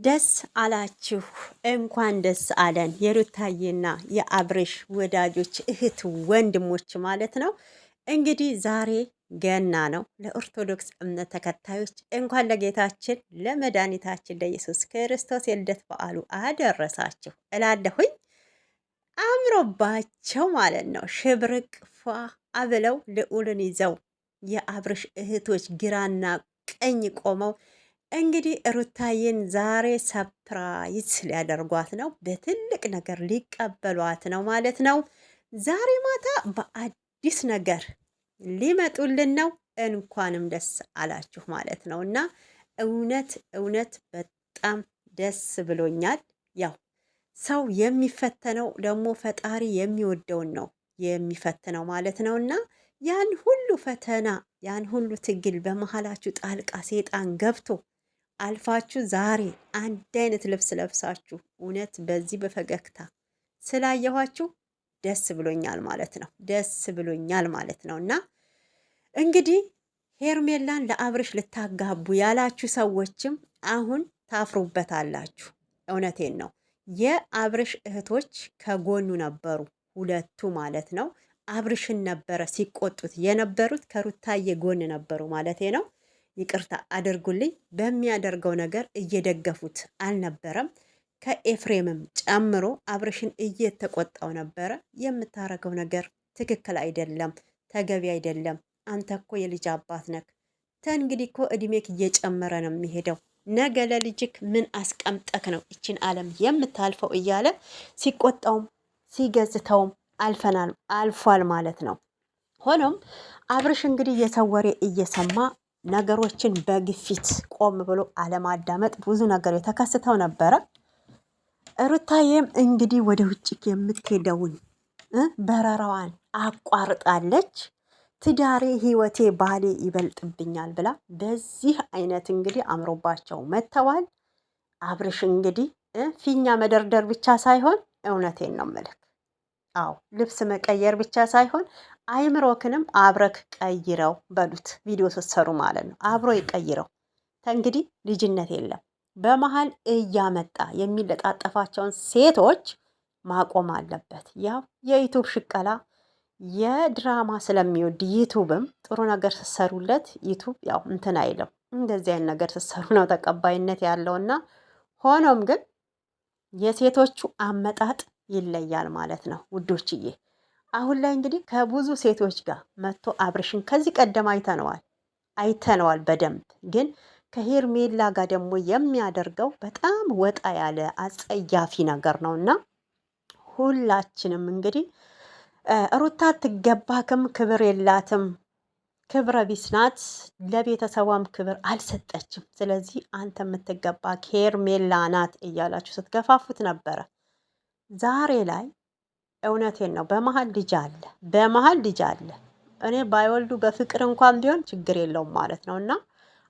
ደስ አላችሁ፣ እንኳን ደስ አለን። የሩታዬና የአብርሽ ወዳጆች እህት ወንድሞች ማለት ነው። እንግዲህ ዛሬ ገና ነው። ለኦርቶዶክስ እምነት ተከታዮች እንኳን ለጌታችን ለመድኃኒታችን ለኢየሱስ ክርስቶስ የልደት በዓሉ አደረሳችሁ እላለሁኝ። አምሮባቸው ማለት ነው። ሽብርቅ ፏ አብለው ልዑልን ይዘው የአብርሽ እህቶች ግራና ቀኝ ቆመው እንግዲህ ሩታዬን ዛሬ ሰፕራይዝ ሊያደርጓት ነው። በትልቅ ነገር ሊቀበሏት ነው ማለት ነው። ዛሬ ማታ በአዲስ ነገር ሊመጡልን ነው። እንኳንም ደስ አላችሁ ማለት ነው። እና እውነት እውነት በጣም ደስ ብሎኛል። ያው ሰው የሚፈተነው ደግሞ ፈጣሪ የሚወደውን ነው የሚፈትነው ማለት ነው። እና ያን ሁሉ ፈተና ያን ሁሉ ትግል በመሀላችሁ ጣልቃ ሴጣን ገብቶ አልፋችሁ ዛሬ አንድ አይነት ልብስ ለብሳችሁ እውነት በዚህ በፈገግታ ስላየኋችሁ ደስ ብሎኛል ማለት ነው። ደስ ብሎኛል ማለት ነው። እና እንግዲህ ሄርሜላን ለአብርሽ ልታጋቡ ያላችሁ ሰዎችም አሁን ታፍሩበታላችሁ። እውነቴን ነው። የአብርሽ እህቶች ከጎኑ ነበሩ፣ ሁለቱ ማለት ነው። አብርሽን ነበረ ሲቆጡት የነበሩት፣ ከሩታዬ ጎን ነበሩ ማለት ነው። ይቅርታ አድርጉልኝ። በሚያደርገው ነገር እየደገፉት አልነበረም። ከኤፍሬምም ጨምሮ አብርሽን እየተቆጣው ነበረ። የምታረገው ነገር ትክክል አይደለም፣ ተገቢ አይደለም። አንተ እኮ የልጅ አባት ነክ። ተንግዲህ እኮ እድሜክ እየጨመረ ነው የሚሄደው። ነገ ለልጅክ ምን አስቀምጠክ ነው ይችን ዓለም የምታልፈው እያለ ሲቆጣውም ሲገዝተውም አልፏል ማለት ነው። ሆኖም አብርሽ እንግዲህ የሰው ወሬ እየሰማ ነገሮችን በግፊት ቆም ብሎ አለማዳመጥ ብዙ ነገር የተከስተው ነበረ። ሩታዬም እንግዲህ ወደ ውጭ የምትሄደውን በረራዋን አቋርጣለች። ትዳሬ፣ ህይወቴ፣ ባሌ ይበልጥብኛል ብላ በዚህ አይነት እንግዲህ አምሮባቸው መጥተዋል። አብርሽ እንግዲህ ፊኛ መደርደር ብቻ ሳይሆን እውነቴን ነው ምልክ፣ አዎ ልብስ መቀየር ብቻ ሳይሆን አይምሮክንም አብረክ ቀይረው በሉት። ቪዲዮ ስትሰሩ ማለት ነው። አብሮ ይቀይረው። ከእንግዲህ ልጅነት የለም። በመሀል እያመጣ የሚለጣጠፋቸውን ሴቶች ማቆም አለበት። ያው የዩቱብ ሽቀላ የድራማ ስለሚወድ ዩቱብም ጥሩ ነገር ስትሰሩለት ዩቱብ ያው እንትን አይለው። እንደዚህ አይነት ነገር ስትሰሩ ነው ተቀባይነት ያለውና ሆኖም ግን የሴቶቹ አመጣጥ ይለያል ማለት ነው ውዶችዬ። አሁን ላይ እንግዲህ ከብዙ ሴቶች ጋር መጥቶ አብርሽን ከዚህ ቀደም አይተነዋል በደንብ። ግን ከሄርሜላ ጋር ደግሞ የሚያደርገው በጣም ወጣ ያለ አጸያፊ ነገር ነው እና ሁላችንም እንግዲህ ሩታ አትገባክም፣ ክብር የላትም፣ ክብረ ቢስ ናት፣ ለቤተሰቧም ክብር አልሰጠችም። ስለዚህ አንተ የምትገባ ሄርሜላ ናት እያላችሁ ስትገፋፉት ነበረ። ዛሬ ላይ እውነቴን ነው በመሀል ልጅ አለ። እኔ ባይወልዱ በፍቅር እንኳን ቢሆን ችግር የለውም ማለት ነው። እና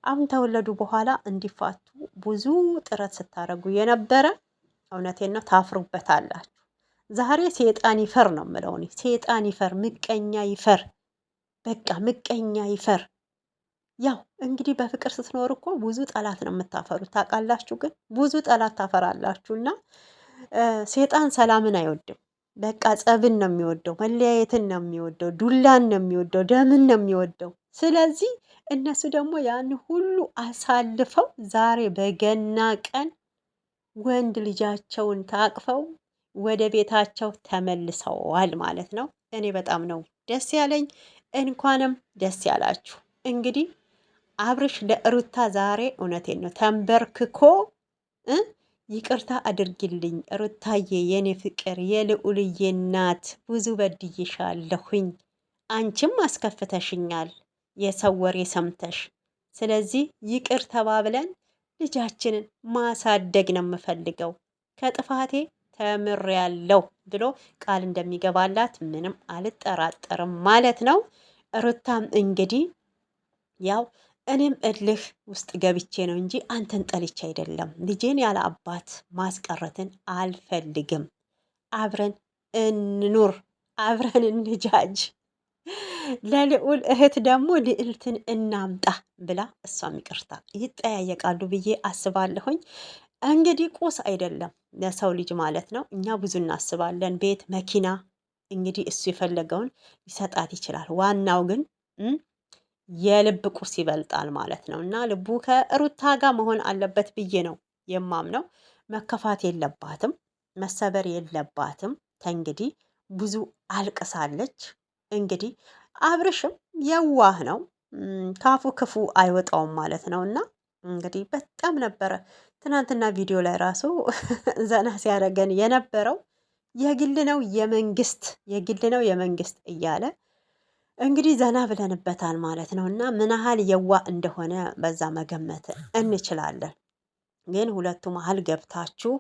አሁን ተወለዱ በኋላ እንዲፋቱ ብዙ ጥረት ስታደርጉ የነበረ እውነቴን ነው ታፍሩበታላችሁ። ዛሬ ሴጣን ይፈር ነው የምለው እኔ። ሴጣን ይፈር፣ ምቀኛ ይፈር፣ በቃ ምቀኛ ይፈር። ያው እንግዲህ በፍቅር ስትኖር እኮ ብዙ ጠላት ነው የምታፈሩት ታውቃላችሁ። ግን ብዙ ጠላት ታፈራላችሁ እና ሴጣን ሰላምን አይወድም። በቃ ጸብን ነው የሚወደው፣ መለያየትን ነው የሚወደው፣ ዱላን ነው የሚወደው፣ ደምን ነው የሚወደው። ስለዚህ እነሱ ደግሞ ያን ሁሉ አሳልፈው ዛሬ በገና ቀን ወንድ ልጃቸውን ታቅፈው ወደ ቤታቸው ተመልሰዋል ማለት ነው። እኔ በጣም ነው ደስ ያለኝ። እንኳንም ደስ ያላችሁ። እንግዲህ አብርሽ ለሩታ ዛሬ እውነቴን ነው ተንበርክኮ ይቅርታ አድርጊልኝ ሩታዬ፣ የኔ ፍቅር፣ የልዑልዬ እናት፣ ብዙ በድዬሻለሁኝ፣ አንቺም አስከፍተሽኛል የሰው ወሬ ሰምተሽ። ስለዚህ ይቅር ተባብለን ልጃችንን ማሳደግ ነው የምፈልገው፣ ከጥፋቴ ተምሬያለሁ ብሎ ቃል እንደሚገባላት ምንም አልጠራጠርም ማለት ነው። ሩታም እንግዲህ ያው እኔም እልህ ውስጥ ገብቼ ነው እንጂ አንተን ጠልቼ አይደለም። ልጄን ያለ አባት ማስቀረትን አልፈልግም። አብረን እንኑር፣ አብረን እንጃጅ፣ ለልዑል እህት ደግሞ ልዕልትን እናምጣ ብላ እሷም ይቅርታ ይጠያየቃሉ ብዬ አስባለሁኝ። እንግዲህ ቁስ አይደለም ለሰው ልጅ ማለት ነው። እኛ ብዙ እናስባለን፣ ቤት፣ መኪና። እንግዲህ እሱ የፈለገውን ሊሰጣት ይችላል። ዋናው ግን የልብ ቁስ ይበልጣል ማለት ነው። እና ልቡ ከሩታ ጋር መሆን አለበት ብዬ ነው የማምነው። መከፋት የለባትም፣ መሰበር የለባትም። ከእንግዲህ ብዙ አልቅሳለች። እንግዲህ አብርሽም የዋህ ነው፣ ካፉ ክፉ አይወጣውም ማለት ነው። እና እንግዲህ በጣም ነበረ ትናንትና ቪዲዮ ላይ ራሱ ዘና ሲያደርገን የነበረው የግል ነው የመንግስት፣ የግል ነው የመንግስት እያለ እንግዲህ ዘና ብለንበታል ማለት ነው። እና ምን ያህል የዋ እንደሆነ በዛ መገመት እንችላለን። ግን ሁለቱ መሀል ገብታችሁ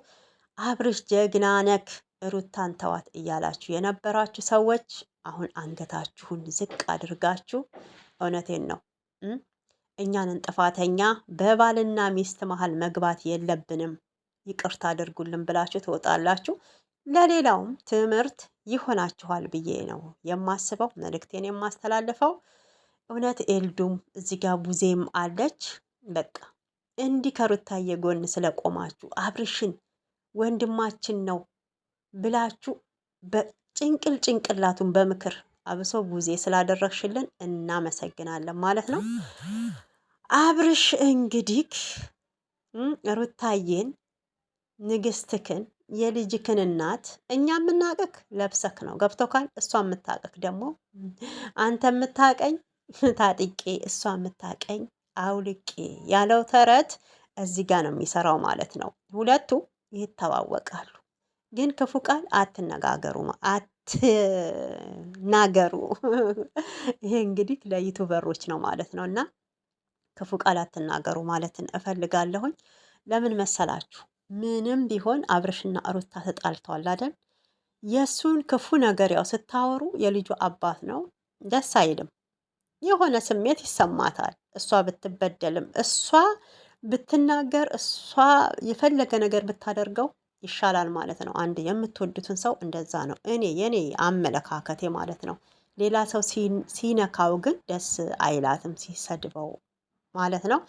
አብርሽ ጀግና ነክ ሩታን ተዋት እያላችሁ የነበራችሁ ሰዎች አሁን አንገታችሁን ዝቅ አድርጋችሁ፣ እውነቴን ነው እኛንን ጥፋተኛ በባልና ሚስት መሀል መግባት የለብንም ይቅርታ አድርጉልን ብላችሁ ትወጣላችሁ። ለሌላውም ትምህርት ይሆናችኋል ብዬ ነው የማስበው፣ መልእክቴን የማስተላልፈው። እውነት ኤልዱም እዚህ ጋር ቡዜም አለች። በቃ እንዲህ ከሩታዬ ጎን ስለቆማችሁ አብርሽን ወንድማችን ነው ብላችሁ ጭንቅላቱን በምክር አብሶ ቡዜ ስላደረግሽልን እናመሰግናለን ማለት ነው። አብርሽ እንግዲህ ሩታዬን ንግስትክን የልጅክን እናት እኛ የምናቀክ ለብሰክ ነው ገብቶካል። እሷ የምታቀክ ደግሞ አንተ የምታቀኝ ታጥቄ እሷ የምታቀኝ አውልቄ ያለው ተረት እዚህ ጋር ነው የሚሰራው ማለት ነው። ሁለቱ ይተዋወቃሉ። ግን ክፉ ቃል አትነጋገሩ፣ አትናገሩ። ይሄ እንግዲህ ለዩቱበሮች ነው ማለት ነው። እና ክፉ ቃል አትናገሩ ማለትን እፈልጋለሁኝ። ለምን መሰላችሁ? ምንም ቢሆን አብርሽና ሩታ ተጣልተዋል አይደል? የእሱን ክፉ ነገር ያው ስታወሩ የልጁ አባት ነው፣ ደስ አይልም። የሆነ ስሜት ይሰማታል። እሷ ብትበደልም እሷ ብትናገር እሷ የፈለገ ነገር ብታደርገው ይሻላል ማለት ነው። አንድ የምትወዱትን ሰው እንደዛ ነው የኔ አመለካከቴ ማለት ነው። ሌላ ሰው ሲነካው ግን ደስ አይላትም፣ ሲሰድበው ማለት ነው።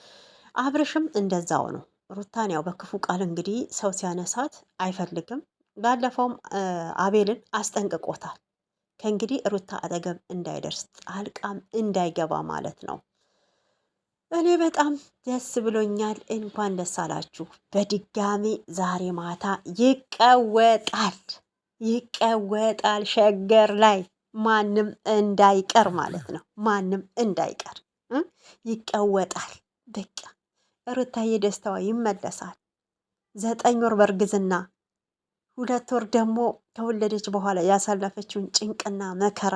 አብርሽም እንደዛው ነው። ሩታን ያው በክፉ ቃል እንግዲህ ሰው ሲያነሳት አይፈልግም። ባለፈውም አቤልን አስጠንቅቆታል። ከእንግዲህ ሩታ አጠገብ እንዳይደርስ ጣልቃም እንዳይገባ ማለት ነው። እኔ በጣም ደስ ብሎኛል። እንኳን ደስ አላችሁ። በድጋሚ ዛሬ ማታ ይቀወጣል ሸገር ላይ ማንም እንዳይቀር ማለት ነው። ማንም እንዳይቀር ይቀወጣል። በቃ ሩታዬ ደስታዋ ይመለሳል። 9 ወር በእርግዝና 2 ወር ደግሞ ከወለደች በኋላ ያሳለፈችውን ጭንቅና መከራ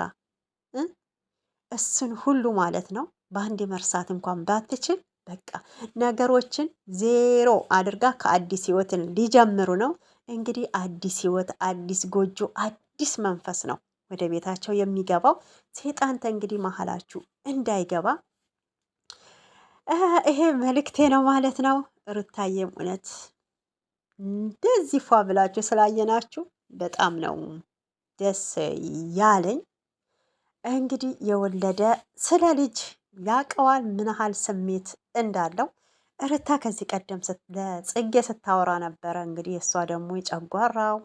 እሱን ሁሉ ማለት ነው በአንድ መርሳት እንኳን ባትችል በቃ ነገሮችን ዜሮ አድርጋ ከአዲስ ህይወትን ሊጀምሩ ነው እንግዲህ። አዲስ ህይወት፣ አዲስ ጎጆ፣ አዲስ መንፈስ ነው ወደ ቤታቸው የሚገባው። ሴጣንተ እንግዲህ መሀላችሁ እንዳይገባ ይሄ መልእክቴ ነው ማለት ነው። ሩታዬም እውነት እንደዚህ ፏ ብላችሁ ስላየናችሁ በጣም ነው ደስ ያለኝ። እንግዲህ የወለደ ስለ ልጅ ያቀዋል ምን ያህል ስሜት እንዳለው። ሩታ ከዚህ ቀደም ለጽጌ ስታወራ ነበረ። እንግዲህ እሷ ደግሞ የጨጓራው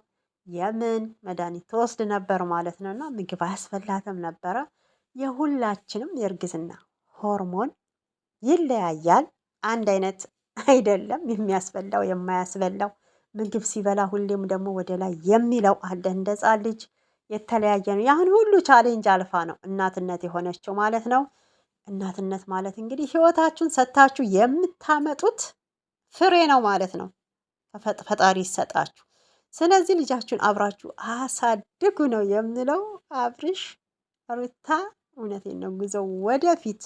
የምን መድኃኒት ትወስድ ነበር ማለት ነው። እና ምግብ አያስፈላትም ነበረ። የሁላችንም የእርግዝና ሆርሞን ይለያያል፣ አንድ አይነት አይደለም። የሚያስበላው የማያስበላው ምግብ ሲበላ ሁሌም ደግሞ ወደ ላይ የሚለው አለ። እንደ ሕፃን ልጅ የተለያየ ነው። ያን ሁሉ ቻሌንጅ አልፋ ነው እናትነት የሆነችው ማለት ነው። እናትነት ማለት እንግዲህ ህይወታችሁን ሰጥታችሁ የምታመጡት ፍሬ ነው ማለት ነው። ፈጣሪ ይሰጣችሁ። ስለዚህ ልጃችሁን አብራችሁ አሳድጉ ነው የምለው። አብርሽ ሩታ እውነቴን ነው፣ ጉዞው ወደፊት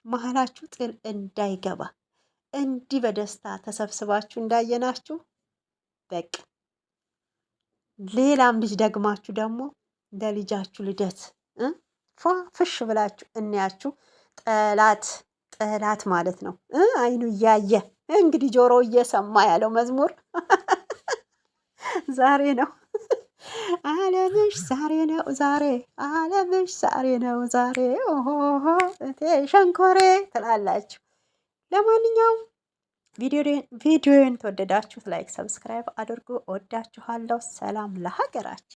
መሀላችሁ ጥል እንዳይገባ እንዲህ በደስታ ተሰብስባችሁ እንዳየናችሁ በቃ ሌላም ልጅ ደግማችሁ ደግሞ ለልጃችሁ ልደት ፏ ፍሽ ብላችሁ እንያችሁ። ጠላት ማለት ነው አይኑ እያየ እንግዲህ ጆሮ እየሰማ ያለው መዝሙር ዛሬ ነው። አለምሽ ዛሬ ነው ዛሬ፣ አለምሽ ዛሬ ነው ዛሬ፣ ኦሆ እቴ ሸንኮሬ ትላላችሁ። ለማንኛውም ቪዲዮን ተወደዳችሁት ላይክ፣ ሰብስክራይብ አድርጉ። ወዳችኋለሁ። ሰላም ለሀገራችን።